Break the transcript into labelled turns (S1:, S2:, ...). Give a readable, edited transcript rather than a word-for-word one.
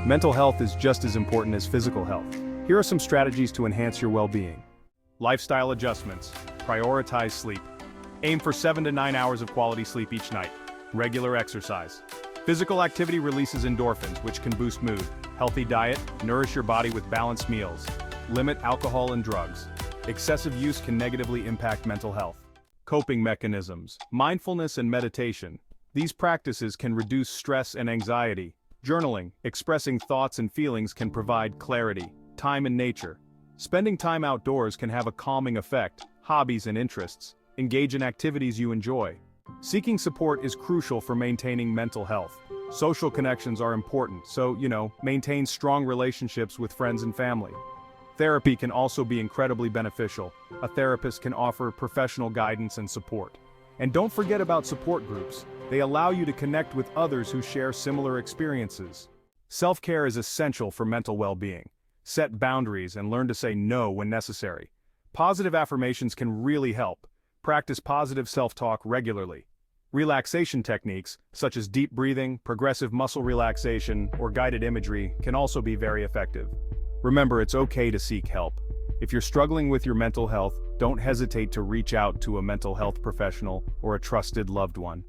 S1: Mental health is just as important as physical health. Here are some strategies to enhance your well-being. Lifestyle adjustments. Prioritize sleep. Aim for 7 to 9 hours of quality sleep each night. Regular exercise. Physical activity releases endorphins, which can boost mood. Healthy diet. Nourish your body with balanced meals. Limit alcohol and drugs. Excessive use can negatively impact mental health. Coping mechanisms. Mindfulness and meditation. These practices can reduce stress and anxiety. Journaling, expressing thoughts and feelings can provide clarity. Time in nature. Spending time outdoors can have a calming effect. Hobbies and interests. Engage in activities you enjoy. Seeking support is crucial for maintaining mental health. Social connections are important, so, maintain strong relationships with friends and family. Therapy can also be incredibly beneficial. A therapist can offer professional guidance and support. And don't forget about support groups. They allow you to connect with others who share similar experiences. Self-care is essential for mental well-being. Set boundaries and learn to say no when necessary. Positive affirmations can really help. Practice positive self-talk regularly. Relaxation techniques, such as deep breathing, progressive muscle relaxation, or guided imagery, can also be very effective. Remember, it's okay to seek help. If you're struggling with your mental health, don't hesitate to reach out to a mental health professional or a trusted loved one.